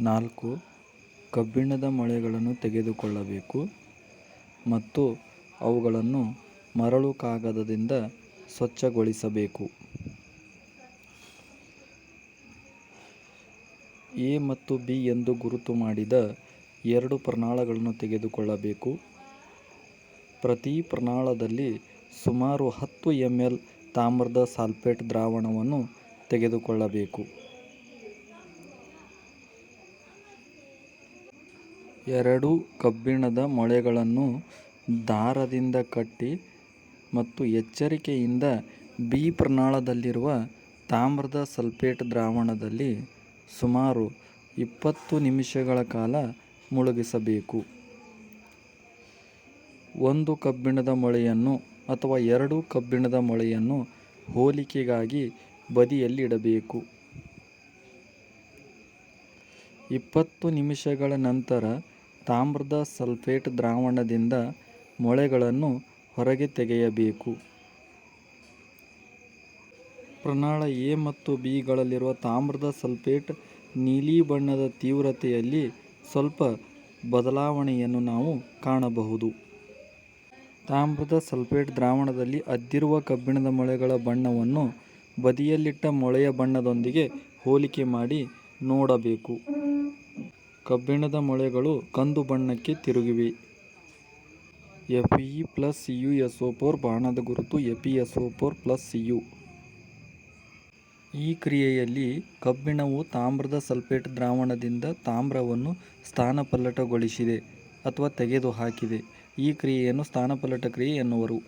4. ಕಬ್ಬಿಣದ ಮೊಳೆಗಳನ್ನು ತೆಗೆದುಕೊಳ್ಳಬೇಕು ಮತ್ತು ಅವುಗಳನ್ನು ಮರಳು ಕಾಗದದಿಂದ ಸ್ವಚ್ಛಗೊಳಿಸಬೇಕು. ಎ ಮತ್ತು ಬಿ ಎಂದು ಗುರುತು ಮಾಡಿದ 2 ಪ್ರನಾಳಗಳನ್ನು ತೆಗೆದುಕೊಳ್ಳಬೇಕು. ಪ್ರತಿ ಪ್ರನಾಳದಲ್ಲಿ ಸುಮಾರು 10 ml ತಾಮ್ರದ ಸಲ್ಫೇಟ್ ದ್ರಾವಣವನ್ನು ತೆಗೆದುಕೊಳ್ಳಬೇಕು. 2 ಕಬ್ಬಿಣದ ಮೊಳೆಗಳನ್ನು ದಾರದಿಂದ ಕಟ್ಟಿ ಮತ್ತು ಎಚ್ಚರಿಕೆಯಿಂದ ಬಿ ಪ್ರನಾಳದಲ್ಲಿರುವ ತಾಮ್ರದ ಸಲ್ಫೇಟ್ ದ್ರಾವಣದಲ್ಲಿ ಸುಮಾರು 20 ನಿಮಿಷಗಳ ಕಾಲ ಮುಳುಗಿಸಬೇಕು. 1 ಕಬ್ಬಿಣದ ಮೊಳೆಯನ್ನು ಅಥವಾ 2 ಕಬ್ಬಿಣದ ಮೊಳೆಯನ್ನು ಹೋಲಿಕೆಗಾಗಿ ಬದಿಯಲ್ಲಿಡಬೇಕು. 20 ನಿಮಿಷಗಳ ನಂತರ ತಾಮ್ರದ ಸಲ್ಫೇಟ್ ದ್ರಾವಣದಿಂದ ಮೊಳೆಗಳನ್ನು ಹೊರಗೆ ತೆಗೆಯಬೇಕು. ಪ್ರನಾಳ ಎ ಮತ್ತು ಬಿ ಗಳಲ್ಲಿರುವ ತಾಮ್ರದ ಸಲ್ಫೇಟ್ ನೀಲಿ ಬಣ್ಣದ ತೀವ್ರತೆಯಲ್ಲಿ ಸ್ವಲ್ಪ ಬದಲಾವಣೆಯನ್ನು ನಾವು ಕಾಣಬಹುದು. ತಾಮ್ರದ ಸಲ್ಫೇಟ್ ದ್ರಾವಣದಲ್ಲಿ ಅದ್ದಿರುವ ಕಬ್ಬಿಣದ ಮೊಳೆಗಳ ಬಣ್ಣವನ್ನು ಬದಿಯಲ್ಲಿಟ್ಟ ಮೊಳೆಯ ಬಣ್ಣದೊಂದಿಗೆ ಹೋಲಿಕೆ ಮಾಡಿ ನೋಡಬೇಕು. ಕಬ್ಬಿಣದ ಮೊಳೆಗಳು ಕಂದು ಬಣ್ಣಕ್ಕೆ ತಿರುಗಿವೆ. Fe+CuSO4 ಬಾಣದ ಗುರುತು FeSO4+Cu. ಈ ಕ್ರಿಯೆಯಲ್ಲಿ ಕಬ್ಬಿಣವು ತಾಮ್ರದ ಸಲ್ಫೇಟ್ ದ್ರಾವಣದಿಂದ ತಾಮ್ರವನ್ನು ಸ್ಥಾನಪಲ್ಲಟಗೊಳಿಸಿದೆ ಅಥವಾ ತೆಗೆದುಹಾಕಿದೆ. ಈ ಕ್ರಿಯೆಯನ್ನು ಸ್ಥಾನಪಲ್ಲಟ ಕ್ರಿಯೆ ಎನ್ನುವರು.